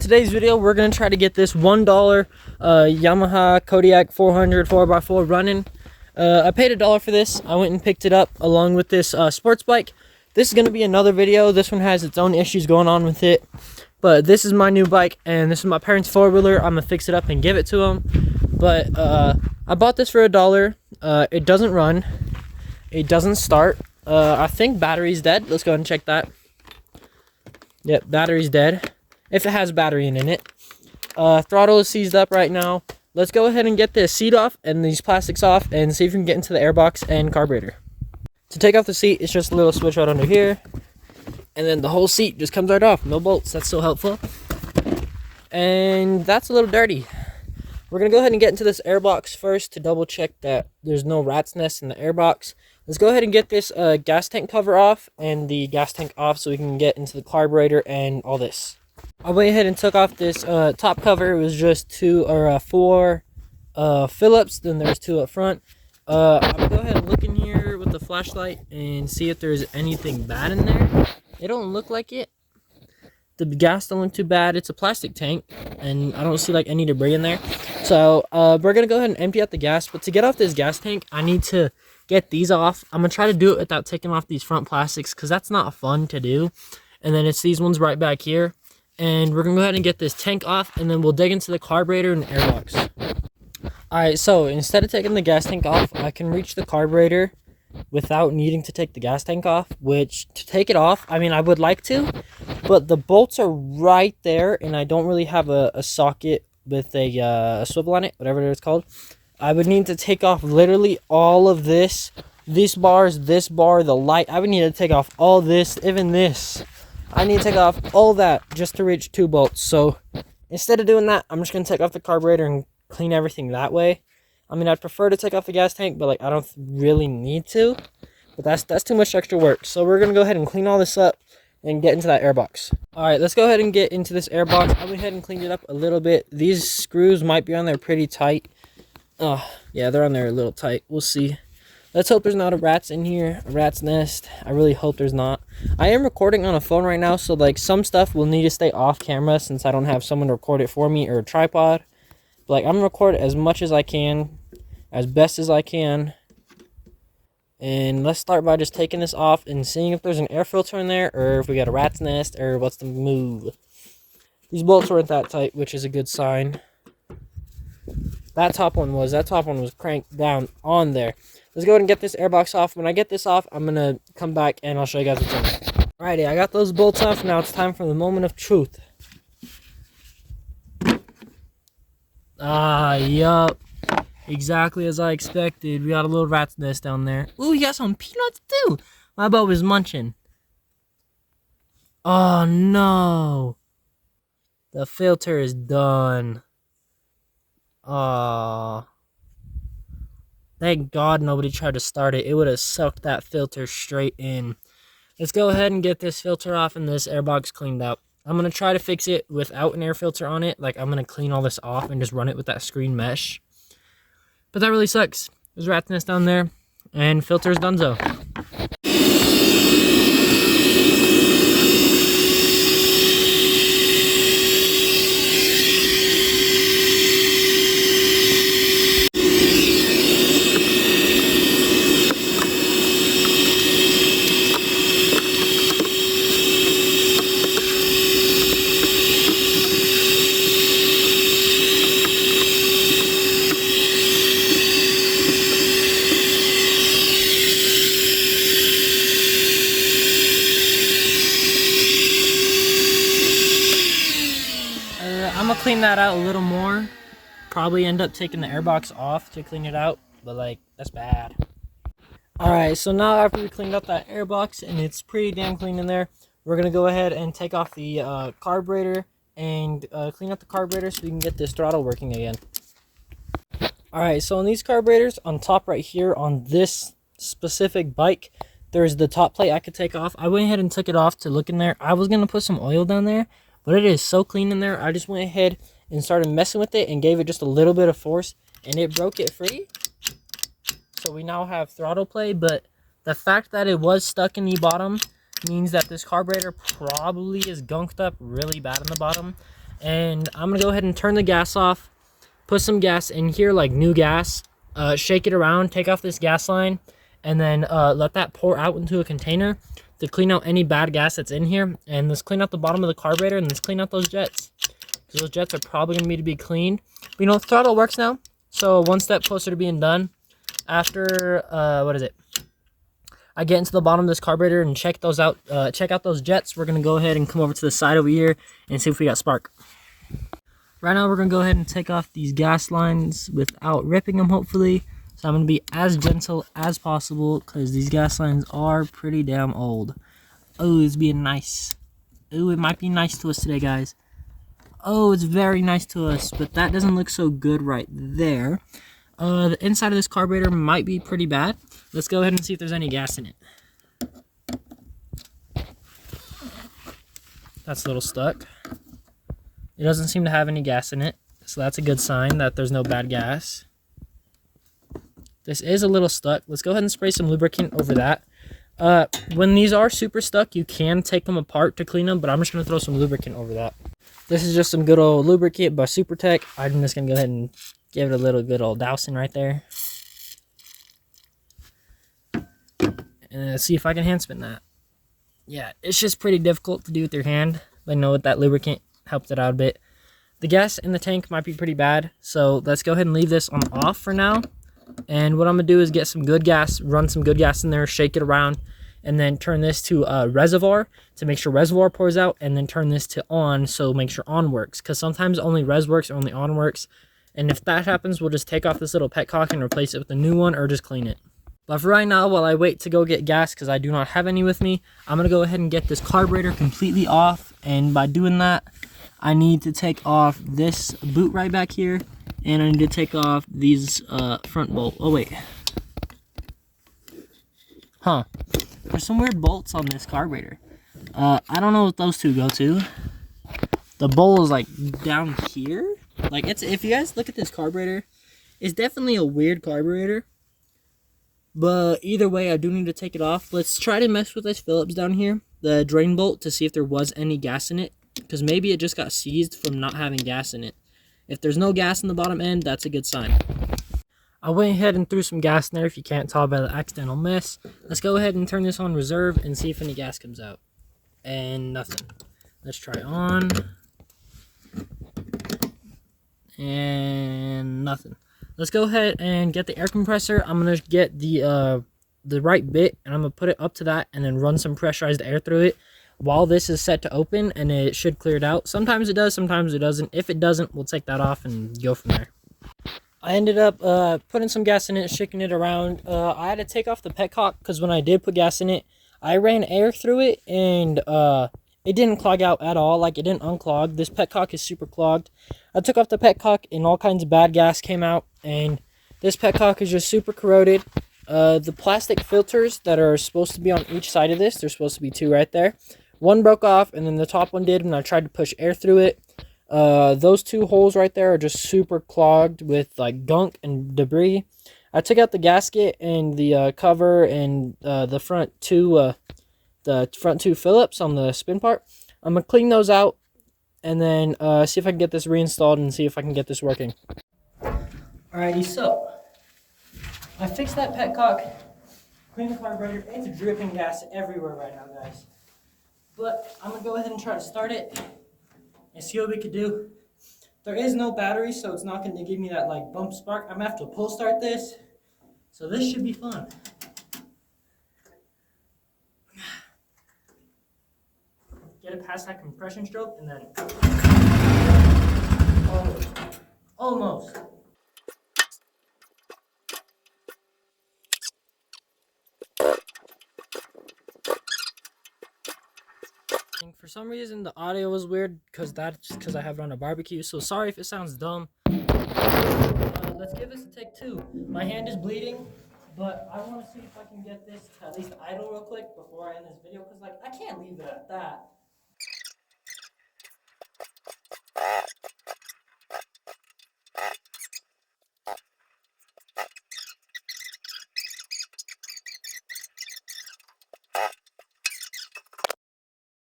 Today's video, we're going to try to get this $1 Yamaha Kodiak 400 4x4 running. I paid $1 for this. I went and picked it up along with this sports bike. This is going to be another video. This one has its own issues going on with it. But this is my new bike, and this is my parents' four-wheeler. I'm going to fix it up and give it to them. But I bought this for $1. It doesn't run. It doesn't start. I think battery's dead. Let's go ahead and check that. Yep, battery's dead. If it has battery in it. Throttle is seized up right now. Let's go ahead and get this seat off and these plastics off and see if we can get into the airbox and carburetor. To take off the seat, it's just a little switch right under here. And then the whole seat just comes right off. No bolts. That's so helpful. And that's a little dirty. We're going to go ahead and get into this airbox first to double check that there's no rat's nest in the airbox. Let's go ahead and get this gas tank cover off and the gas tank off so we can get into the carburetor and all this. I went ahead and took off this top cover. It was just four Phillips. Then there's two up front. I'm going to go ahead and look in here with the flashlight and see if there's anything bad in there. It don't look like it. The gas don't look too bad. It's a plastic tank, and I don't see like any debris in there. So we're going to go ahead and empty out the gas. But to get off this gas tank, I need to get these off. I'm going to try to do it without taking off these front plastics because that's not fun to do. And then it's these ones right back here. And we're going to go ahead and get this tank off, and then we'll dig into the carburetor and airbox. Alright, so instead of taking the gas tank off, I can reach the carburetor without needing to take the gas tank off, which to take it off, I mean, I would like to, but the bolts are right there, and I don't really have a socket with a swivel on it, whatever it's called. I would need to take off literally all of this, these bars, this bar, the light. I would need to take off all this, even this. I need to take off all that just to reach two bolts. So instead of doing that, I'm just going to take off the carburetor and clean everything that way. I mean, I'd prefer to take off the gas tank, but like I don't really need to. But that's too much extra work. So we're going to go ahead and clean all this up and get into that airbox. All right, let's go ahead and get into this airbox. I went ahead and cleaned it up a little bit. These screws might be on there pretty tight. Yeah, they're on there a little tight. We'll see. Let's hope there's not a rat's in here, a rat's nest. I really hope there's not. I am recording on a phone right now, so like some stuff will need to stay off camera since I don't have someone to record it for me or a tripod. But like I'm gonna record as much as I can, as best as I can. And let's start by just taking this off and seeing if there's an air filter in there or if we got a rat's nest or what's the move. These bolts weren't that tight, which is a good sign. That top one was cranked down on there. Let's go ahead and get this airbox off. When I get this off, I'm going to come back and I'll show you guys what's in there. Alrighty, I got those bolts off. Now it's time for the moment of truth. Yup. Exactly as I expected. We got a little rat's nest down there. Ooh, you got some peanuts too. My boat was munching. Oh no. The filter is done. Thank God nobody tried to start it. It would have sucked that filter straight in. Let's go ahead and get this filter off and this airbox cleaned out. I'm going to try to fix it without an air filter on it. Like, I'm going to clean all this off and just run it with that screen mesh. But that really sucks. There's rat's nest down there. And filter's donezo. I'm gonna clean that out a little more. Probably end up taking the airbox off to clean it out, but like that's bad. Alright, so now after we cleaned up that airbox and it's pretty damn clean in there, we're gonna go ahead and take off the carburetor and clean up the carburetor so we can get this throttle working again. Alright, so on these carburetors, on top right here on this specific bike, there's the top plate I could take off. I went ahead and took it off to look in there. I was gonna put some oil down there, but it is so clean in there. I just went ahead and started messing with it and gave it just a little bit of force, and it broke it free. So we now have throttle play, but the fact that it was stuck in the bottom means that this carburetor probably is gunked up really bad in the bottom. And I'm gonna go ahead and turn the gas off, put some gas in here, like new gas, shake it around, take off this gas line, and then let that pour out into a container to clean out any bad gas that's in here. And let's clean out the bottom of the carburetor, and let's clean out those jets. Those jets are probably gonna need to be cleaned. But you know, the throttle works now, so one step closer to being done. After I get into the bottom of this carburetor and check those out, check out those jets, we're gonna go ahead and come over to the side over here and see if we got spark. Right now we're gonna go ahead and take off these gas lines without ripping them, hopefully. So I'm gonna be as gentle as possible because these gas lines are pretty damn old. Oh, it's being nice. Oh, it might be nice to us today, guys. Oh, it's very nice to us, but that doesn't look so good right there. The inside of this carburetor might be pretty bad. Let's go ahead and see if there's any gas in it. That's a little stuck. It doesn't seem to have any gas in it, so that's a good sign that there's no bad gas. This is a little stuck. Let's go ahead and spray some lubricant over that. When these are super stuck, you can take them apart to clean them, but I'm just going to throw some lubricant over that. This is just some good old lubricant by Supertech. I'm just going to go ahead and give it a little good old dousing right there. And let's see if I can hand spin that. Yeah, it's just pretty difficult to do with your hand. But I know with that lubricant helped it out a bit. The gas in the tank might be pretty bad, so let's go ahead and leave this on off for now. And what I'm going to do is get some good gas, run some good gas in there, shake it around, and then turn this to reservoir to make sure reservoir pours out, and then turn this to on, so make sure on works. Because sometimes only res works or only on works. And if that happens, we'll just take off this little petcock and replace it with a new one, or just clean it. But for right now, while I wait to go get gas, because I do not have any with me, I'm going to go ahead and get this carburetor completely off. And by doing that, I need to take off this boot right back here. And I need to take off these front bolts. Oh, wait. Huh. There's some weird bolts on this carburetor. I don't know what those two go to. The bowl is like down here. Like, it's, if you guys look at this carburetor, it's definitely a weird carburetor. But either way, I do need to take it off. Let's try to mess with this Phillips down here, the drain bolt, to see if there was any gas in it. Because maybe it just got seized from not having gas in it. If there's no gas in the bottom end, that's a good sign. I went ahead and threw some gas in there, if you can't tell by the accidental miss. Let's go ahead and turn this on reserve and see if any gas comes out. And nothing. Let's try on. And nothing. Let's go ahead and get the air compressor. I'm going to get the right bit, and I'm going to put it up to that and then run some pressurized air through it while this is set to open, and it should clear it out. Sometimes it does, sometimes it doesn't. If it doesn't, we'll take that off and go from there. I ended up putting some gas in it, shaking it around. I had to take off the petcock because when I did put gas in it, I ran air through it, and it didn't clog out at all. Like, it didn't unclog. This petcock is super clogged. I took off the petcock, and all kinds of bad gas came out, and this petcock is just super corroded. The plastic filters that are supposed to be on each side of this, there's supposed to be two right there. One broke off, and then the top one did, and I tried to push air through it. Those two holes right there are just super clogged with like gunk and debris. I took out the gasket and the cover and the front two Phillips on the spin part. I'm gonna clean those out and then see if I can get this reinstalled and see if I can get this working. Alrighty, so I fixed that petcock, cleaned the carburetor. It's dripping gas everywhere right now, guys. But I'm gonna go ahead and try to start it and see what we could do. There is no battery, so it's not gonna give me that like bump spark. I'm gonna have to pull start this. So this should be fun. Get it past that compression stroke and then almost. For some reason the audio was weird because I have it on a barbecue, so sorry if it sounds dumb. Let's give this a take two. My hand is bleeding, but I want to see if I can get this to at least idle real quick before I end this video, because like I can't leave it at that.